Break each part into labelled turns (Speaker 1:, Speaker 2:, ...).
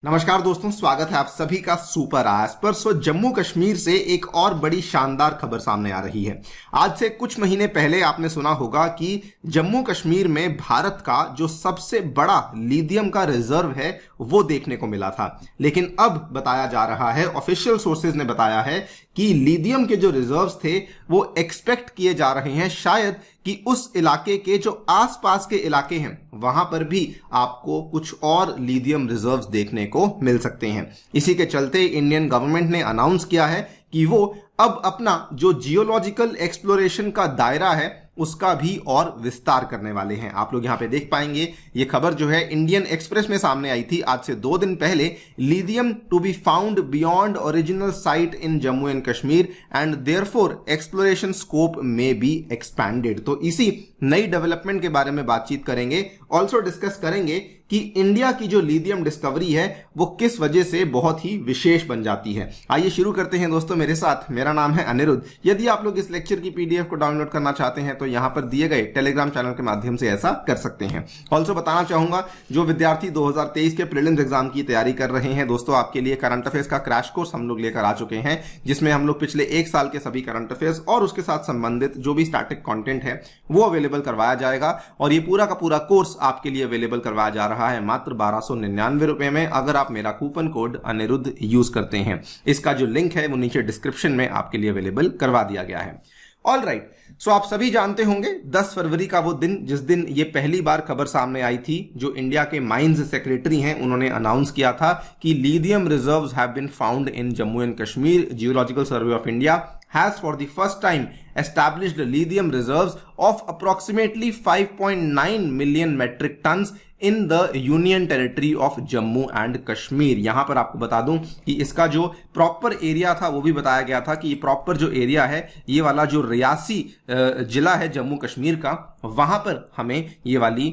Speaker 1: नमस्कार दोस्तों, स्वागत है आप सभी का सुपर आज पर। जम्मू कश्मीर से एक और बड़ी शानदार खबर सामने आ रही है। आज से कुछ महीने पहले आपने सुना होगा कि जम्मू कश्मीर में भारत का जो सबसे बड़ा लिथियम का रिजर्व है वो देखने को मिला था, लेकिन अब बताया जा रहा है, ऑफिशियल सोर्सेज ने बताया है कि लिथियम के जो रिजर्व्स थे वो एक्सपेक्ट किए जा रहे हैं शायद कि उस इलाके के जो आसपास के इलाके हैं वहां पर भी आपको कुछ और लिथियम रिजर्व्स देखने को मिल सकते हैं। इसी के चलते इंडियन गवर्नमेंट ने अनाउंस किया है कि वो अब अपना जो जियोलॉजिकल एक्सप्लोरेशन का दायरा है उसका भी और विस्तार करने वाले हैं। आप लोग यहां पे देख पाएंगे, ये खबर जो है इंडियन एक्सप्रेस में सामने आई थी आज से 2 दिन पहले। Lithium to be found beyond original site in Jammu and Kashmir and therefore exploration scope may be expanded. तो इसी नई डेवलपमेंट के बारे में बातचीत करेंगे। ऑल्सो डिस्कस करेंगे कि इंडिया की जो लिथियम डिस्कवरी है वो किस वजह से बहुत ही विशेष बन जाती है। आइए शुरू करते हैं दोस्तों मेरे साथ। मेरा नाम है अनिरुद्ध। यदि आप लोग इस लेक्चर की पीडीएफ को डाउनलोड करना चाहते हैं तो यहां पर दिए गए टेलीग्राम चैनल के माध्यम से ऐसा कर सकते हैं। ऑल्सो बताना चाहूंगा, जो विद्यार्थी 2023 के प्रीलिम्स एग्जाम की तैयारी कर रहे हैं दोस्तों, आपके लिए करंट अफेयर्स का क्रैश कोर्स हम लोग लेकर आ चुके हैं, जिसमें हम लोग पिछले 1 साल के सभी करंट अफेयर्स और उसके साथ संबंधित जो भी स्टैटिक कंटेंट है वो अवेलेबल करवाया जाएगा। और ये पूरा का पूरा कोर्स आपके लिए अवेलेबल करवाया जा रहा है मात्र 1299 रुपए में, अगर आप मेरा कूपन कोड अनिरुद्ध यूज करते हैं। इसका जो लिंक है वो नीचे डिस्क्रिप्शन में आपके लिए अवेलेबल करवा दिया गया है। ऑल राइट, सो आप सभी जानते होंगे 10 फरवरी का वो दिन जिस दिन ये पहली बार खबर सामने आई थी। जो इंडिया के माइंस सेक्रेटरी हैं उन्होंने अनाउंस किया था कि lithium reserves have been found in Jammu and Kashmir. Geological survey of India has for the first time established lithium reserves of approximately 5.9 million metric tons in the Union Territory of Jammu and Kashmir। यहां पर आपको बता दूं कि इसका जो proper area था वो भी बताया गया था कि ये प्रॉपर जो एरिया है, ये वाला जो रियासी जिला है जम्मू कश्मीर का, वहां पर हमें ये वाली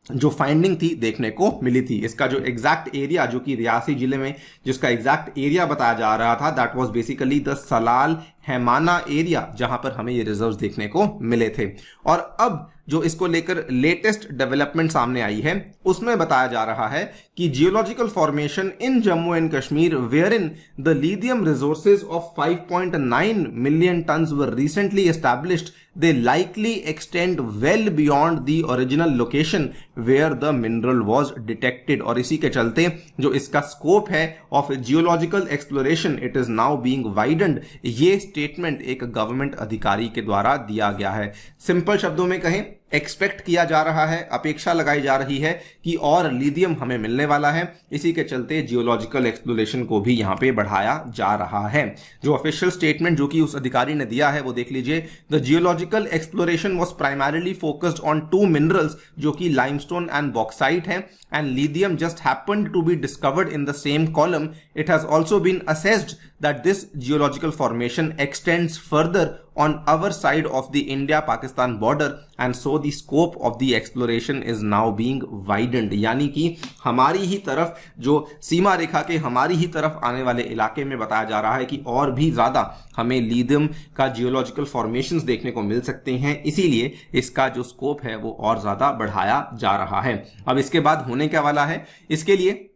Speaker 1: जो फाइंडिंग थी देखने को मिली थी। इसका जो एग्जैक्ट एरिया, जो कि रियासी जिले में जिसका एग्जैक्ट एरिया बताया जा रहा था, that was basically the Salal हैमाना एरिया, जहां पर हमें ये रिजर्व्स देखने को मिले थे। और अब जो इसको लेकर लेटेस्ट डेवलपमेंट सामने आई है उसमें बताया जा रहा है कि geological formation in Jammu and Kashmir where in the lithium resources of 5.9 million tons were recently established, they likely extend well beyond the original location where the mineral was detected। और इसी के चलते जो इसका स्कोप है of geological exploration, it is now being widened. ये statement एक government अधिकारी के द्वारा दिया गया है। सिंपल शब्दों में कहें, एक्सपेक्ट किया जा रहा है, अपेक्षा लगाई जा रही है कि और लिथियम हमें मिलने वाला है। इसी के चलते जियोलॉजिकल एक्सप्लोरेशन को भी यहां पे बढ़ाया जा रहा है। जो ऑफिशियल स्टेटमेंट जो कि उस अधिकारी ने दिया है वो देख लीजिए। The geological exploration was primarily focused on 2 minerals जो कि लाइमस्टोन एंड बॉक्साइट है, and lithium just happened to be discovered in the same column. It has also been assessed that this geological formation extends further on our side of the India-Pakistan border and so the scope of the exploration is now being widened। यानी कि हमारी ही तरफ, जो सीमा रेखा के हमारी ही तरफ आने वाले इलाके में बताया जा रहा है कि और भी ज्यादा हमें लिथियम का जियोलॉजिकल फॉर्मेशंस देखने को मिल सकते हैं, इसीलिए इसका जो स्कोप है वो और ज्यादा बढ़ाया जा रहा है। अब इसके बाद होने क्या वाला है, इसके लिए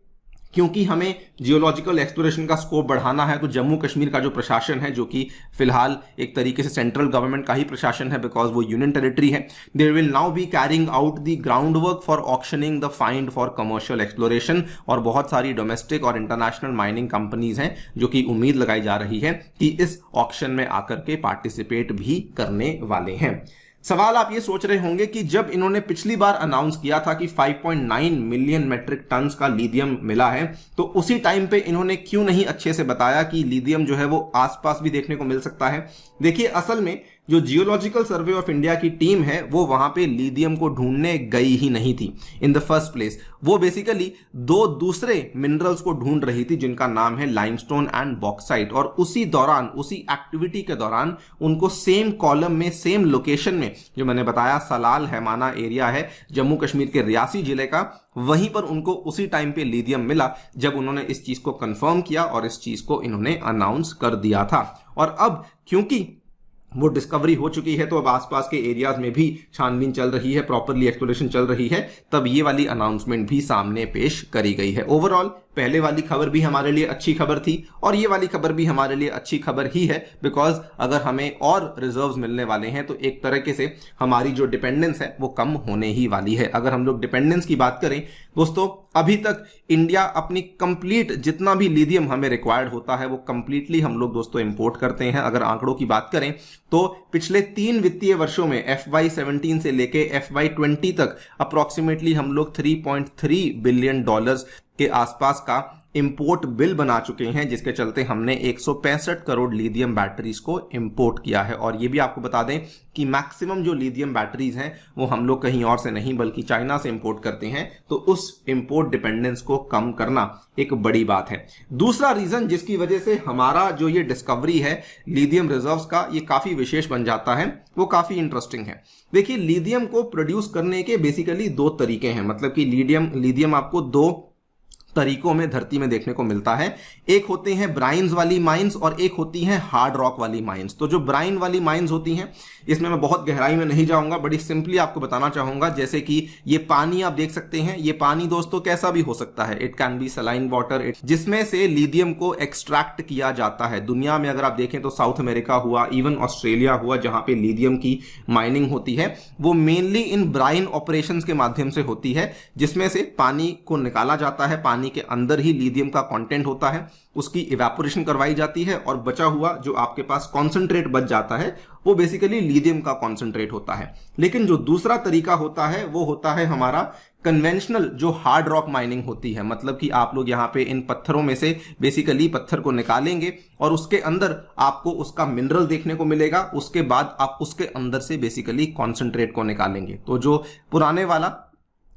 Speaker 1: क्योंकि हमें जियोलॉजिकल एक्सप्लोरेशन का स्कोप बढ़ाना है, तो जम्मू कश्मीर का जो प्रशासन है, जो कि फिलहाल एक तरीके से सेंट्रल गवर्नमेंट का ही प्रशासन है बिकॉज वो यूनियन टेरिटरी है, they will now be carrying out the ground work for auctioning the find for commercial exploration. और बहुत सारी डोमेस्टिक और इंटरनेशनल माइनिंग कंपनीज हैं जो कि उम्मीद लगाई जा रही है कि इस ऑक्शन में आकर के पार्टिसिपेट भी करने वाले हैं। सवाल आप ये सोच रहे होंगे कि जब इन्होंने पिछली बार अनाउंस किया था कि 5.9 मिलियन मेट्रिक टन्स का लिथियम मिला है, तो उसी टाइम पे इन्होंने क्यों नहीं अच्छे से बताया कि लिथियम जो है वो आसपास भी देखने को मिल सकता है। देखिए, असल में जो जियोलॉजिकल सर्वे ऑफ इंडिया की टीम है वो वहां पे लिथियम को ढूंढने गई ही नहीं थी इन द फर्स्ट प्लेस। वो बेसिकली 2 दूसरे मिनरल्स को ढूंढ रही थी जिनका नाम है लाइमस्टोन एंड बॉक्साइट, और उसी दौरान, उसी एक्टिविटी के दौरान उनको सेम कॉलम में, सेम लोकेशन में, जो मैंने बताया सलाल हैमाना एरिया है जम्मू कश्मीर के रियासी जिले का, वहीं पर उनको उसी टाइम पे लिथियम मिला जब उन्होंने इस चीज को कंफर्म किया और इस चीज को इन्होंने अनाउंस कर दिया था। और अब क्योंकि वो डिस्कवरी हो चुकी है तो अब आसपास के एरियाज में भी छानबीन चल रही है, प्रॉपरली एक्सप्लोरेशन चल रही है, तब ये वाली अनाउंसमेंट भी सामने पेश करी गई है। ओवरऑल पहले वाली खबर भी हमारे लिए अच्छी खबर थी और ये वाली खबर भी हमारे लिए अच्छी खबर ही है, बिकॉज अगर हमें और रिजर्व्स मिलने वाले हैं तो एक तरीके से हमारी जो डिपेंडेंस है वो कम होने ही वाली है। अगर हम लोग डिपेंडेंस की बात करें दोस्तों, अभी तक इंडिया अपनी कंप्लीट जितना भी लिथियम हमें रिक्वायर्ड होता है वो कंप्लीटली हम लोग दोस्तों इंपोर्ट करते हैं। अगर आंकड़ों की बात करें तो पिछले 3 वित्तीय वर्षों में FY17 से लेके FY20 तक अप्रोक्सीमेटली हम लोग $3.3 बिलियन के आसपास का इंपोर्ट बिल बना चुके हैं, जिसके चलते हमने 165 करोड़ लिथियम बैटरीज को इंपोर्ट किया है। और ये भी आपको बता दें कि मैक्सिमम जो लिथियम बैटरीज हैं वो हम लोग कहीं और से नहीं बल्कि चाइना से इंपोर्ट करते हैं, तो उस इंपोर्ट डिपेंडेंस को कम करना एक बड़ी बात है। दूसरा रीजन जिसकी वजह से हमारा जो ये डिस्कवरी है लिथियम रिजर्व्स का ये काफी विशेष बन जाता है वो काफी इंटरेस्टिंग है। देखिए, लिथियम को प्रोड्यूस करने के बेसिकली 2 तरीके हैं, मतलब कि लिथियम आपको 2 तरीकों में धरती में देखने को मिलता है। एक होते हैं ब्राइन्स वाली माइंस और एक होती हैं हार्ड रॉक वाली माइंस। तो जो ब्राइन वाली माइंस होती हैं इसमें मैं बहुत गहराई में नहीं जाऊंगा, बड़ी सिंपली आपको बताना चाहूंगा। जैसे कि ये पानी आप देख सकते हैं, ये पानी दोस्तों कैसा भी हो सकता है, it can be saline water, जिसमें से लिथियम को एक्सट्रैक्ट किया जाता है। दुनिया में अगर आप देखें तो साउथ अमेरिका हुआ, इवन ऑस्ट्रेलिया हुआ, जहां पे लिथियम की माइनिंग होती है वो मेनली इन ब्राइन ऑपरेशंस के माध्यम से होती है, जिसमें से पानी को निकाला जाता है, पानी के अंदर ही लिथियम का कंटेंट होता है, उसकी इवेपोरेशन करवाई जाती है और बचा हुआ जो आपके पास कॉन्सेंट्रेट बच जाता है वो बेसिकली लिथियम का कॉन्सेंट्रेट होता है। लेकिन जो दूसरा तरीका होता है वो होता है हमारा कन्वेंशनल जो हार्ड रॉक माइनिंग होती है, मतलब कि आप लोग यहाँ पे इन पत्थरों में से बेसिकली पत्थर को निकालेंगे और उसके अंदर आपको उसका मिनरल देखने को मिलेगा, उसके बाद आप उसके अंदर से बेसिकली कॉन्सेंट्रेट को निकालेंगे। तो जो पुराने वाला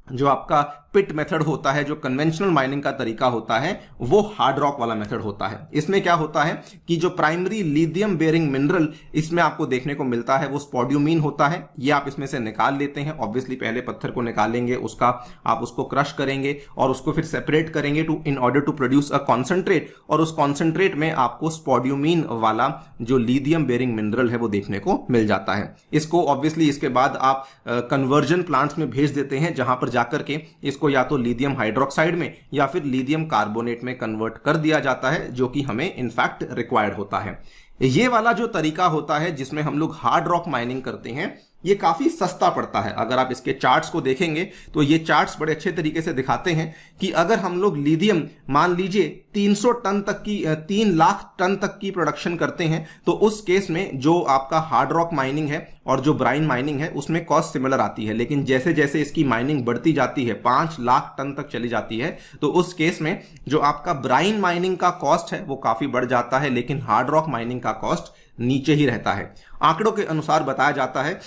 Speaker 1: जो आपका पिट मेथड होता है, जो कन्वेंशनल माइनिंग का तरीका होता है, वो हार्ड रॉक वाला मेथड होता है। इसमें क्या होता है कि जो प्राइमरी लिथियम बेयरिंग मिनरल इसमें आपको देखने को मिलता है वो स्पोड्यूमीन होता है। ये आप इसमें से निकाल लेते हैं। ऑब्वियसली पहले पत्थर को निकालेंगे, उसका आप उसको क्रश करेंगे और उसको फिर सेपरेट करेंगे in order to produce a concentrate, और उस कॉन्सेंट्रेट में आपको स्पोड्यूमीन वाला जो लिथियम बेयरिंग मिनरल है वो देखने को मिल जाता है। इसको ऑब्वियसली इसके बाद आप कन्वर्जन प्लांट्स में भेज देते हैं, जहां पर जाकर के इसको या तो लिथियम हाइड्रोक्साइड में या फिर लिथियम कार्बोनेट में कन्वर्ट कर दिया जाता है, जो कि हमें इनफैक्ट रिक्वायर्ड होता है। ये वाला जो तरीका होता है जिसमें हम लोग हार्ड रॉक माइनिंग करते हैं ये काफी सस्ता पड़ता है। अगर आप इसके चार्ट्स को देखेंगे तो ये चार्ट्स बड़े अच्छे तरीके से दिखाते हैं कि अगर हम लोग लिथियम मान लीजिए 300 टन तक की 3 लाख टन तक की प्रोडक्शन करते हैं, तो उस केस में जो आपका हार्ड रॉक माइनिंग है और जो ब्राइन माइनिंग है उसमें कॉस्ट सिमिलर आती है। लेकिन जैसे जैसे इसकी माइनिंग बढ़ती जाती है, 5 लाख टन तक चली जाती है, तो उस केस में जो आपका ब्राइन माइनिंग का कॉस्ट है वो काफी बढ़ जाता है, लेकिन हार्ड रॉक माइनिंग का कॉस्ट नीचे ही रहता है। आंकड़ों के अनुसार बताया जाता है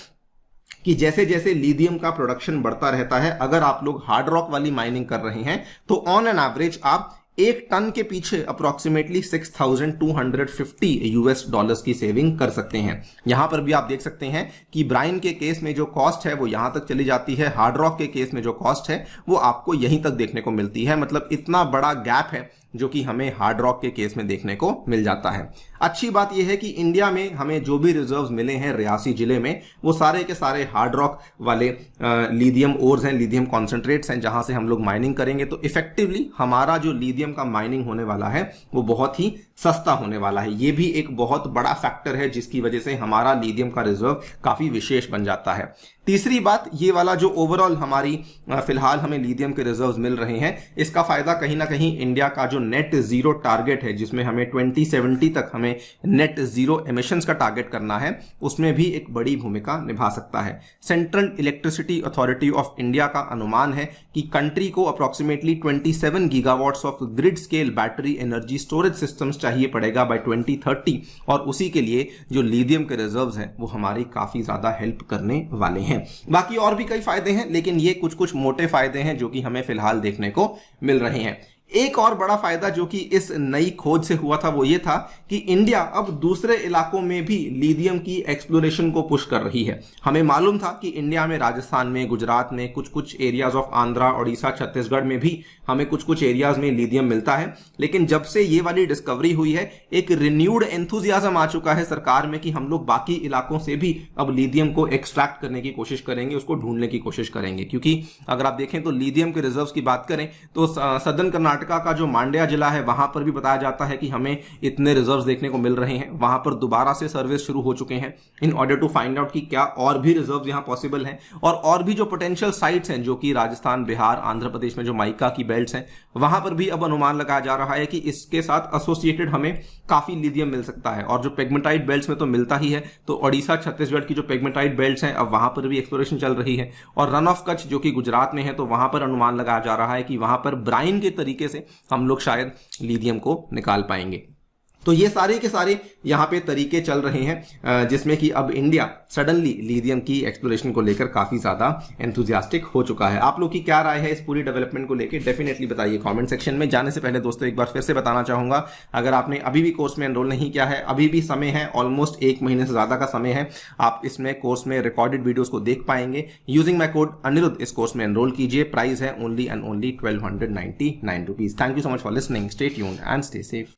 Speaker 1: कि जैसे जैसे लिथियम का प्रोडक्शन बढ़ता रहता है, अगर आप लोग हार्ड रॉक वाली माइनिंग कर रहे हैं तो ऑन एन एवरेज आप 1 टन के पीछे अप्रोक्सीमेटली $6,250 की सेविंग कर सकते हैं। यहां पर भी आप देख सकते हैं कि ब्राइन के केस में जो कॉस्ट है वो यहां तक चली जाती है, हार्ड रॉक के केस में जो कॉस्ट है वो आपको यहीं तक देखने को मिलती है। मतलब इतना बड़ा गैप है जो कि हमें हार्ड रॉक के केस में देखने को मिल जाता है। अच्छी बात यह है कि इंडिया में हमें जो भी रिजर्व्स मिले हैं रियासी जिले में वो सारे के सारे हार्ड रॉक वाले लिथियम ओर्स हैं, लिथियम कॉन्सेंट्रेट्स हैं, जहां से हम लोग माइनिंग करेंगे तो इफेक्टिवली हमारा जो लिथियम का माइनिंग होने वाला है वो बहुत ही सस्ता होने वाला है। ये भी एक बहुत बड़ा फैक्टर है जिसकी वजह से हमारा लिथियम का रिजर्व काफी विशेष बन जाता है। तीसरी बात, ये वाला जो ओवरऑल हमारी फिलहाल हमें लिथियम के रिजर्व्स मिल रहे हैं, इसका फायदा कहीं ना कहीं इंडिया का जो नेट जीरो टारगेट है, जिसमें हमें 2070 तक हमें नेट जीरो एमिशंस का टारगेट करना है, उसमें भी एक बड़ी भूमिका निभा सकता है। Central electricity authority of India का अनुमान है कि कंट्री को approximately 27 gigawatts of grid scale battery energy storage systems चाहिए पड़ेगा बाय 2030, और उसी के लिए जो लिथियम के रिजर्व्स हैं वो हमारी काफी ज्यादा हेल्प करने वाले हैं। बाकी और भी कई फायदे हैं, लेकिन ये कुछ कुछ मोटे फायदे हैं जो कि हमें फिलहाल देखने को मिल रहे हैं। एक और बड़ा फायदा जो कि इस नई खोज से हुआ था वो ये था कि इंडिया अब दूसरे इलाकों में भी लिथियम की एक्सप्लोरेशन को पुश कर रही है। हमें मालूम था कि इंडिया में राजस्थान में, गुजरात में, कुछ कुछ एरियाज ऑफ आंध्रा, ओडिशा, छत्तीसगढ़ में भी हमें कुछ कुछ एरियाज में लिथियम मिलता है, लेकिन जब से ये वाली डिस्कवरी हुई है एक रिन्यूड एंथुजियाज्म आ चुका है सरकार में कि हम लोग बाकी इलाकों से भी अब लिथियम को एक्सट्रैक्ट करने की कोशिश करेंगे, उसको ढूंढने की कोशिश करेंगे। क्योंकि अगर आप देखें तो लिथियम के रिजर्व्स की बात करें तो सदर्न कर्नाटक कर्नाटका का जो मांड्या जिला है वहां पर भी बताया जाता है कि हमें इतने रिजर्व्स देखने को मिल रहे हैं। वहां पर दोबारा से सर्वेस शुरू हो चुके हैं in order to find out कि क्या और भी रिजर्व्स यहां पॉसिबल हैं, और भी जो पोटेंशियल साइट्स हैं जो कि राजस्थान, बिहार, आंध्र प्रदेश में जो माइका की बेल्ट्स हैं वहां पर भी अब अनुमान लगाया जा रहा है कि इसके साथ एसोसिएटेड हमें काफी लिथियम मिल सकता है। और जो पेग्मेटाइट बेल्ट्स में तो मिलता ही है, तो ओडिशा, छत्तीसगढ़ की जो पेग्मेटाइट बेल्ट्स हैं अब वहां पर भी एक्सप्लोरेशन चल रही है। और रन ऑफ कच्छ जो कि गुजरात में है, तो वहां पर अनुमान लगाया जा रहा है कि वहां पर ब्राइन के तरीके से हम लोग शायद लिथियम को निकाल पाएंगे। तो ये सारे के सारे यहाँ पे तरीके चल रहे हैं जिसमें कि अब इंडिया सडनली लिथियम की एक्सप्लोरेशन को लेकर काफी ज्यादा एंथुजियास्टिक हो चुका है। आप लोग की क्या राय है इस पूरी डेवलपमेंट को लेकर, डेफिनेटली बताइए कमेंट सेक्शन में। जाने से पहले दोस्तों एक बार फिर से बताना चाहूंगा, अगर आपने अभी भी कोर्स में एनरोल नहीं किया है, अभी भी समय है, ऑलमोस्ट 1 महीने से ज्यादा का समय है। आप इसमें कोर्स में रिकॉर्डेड वीडियोस को देख पाएंगे। यूजिंग माई कोड अनिरुद्ध इस कोर्स में एनरोल कीजिए। प्राइस है only and only 1299 rupees. Thank you so much for listening. Stay tuned and stay safe.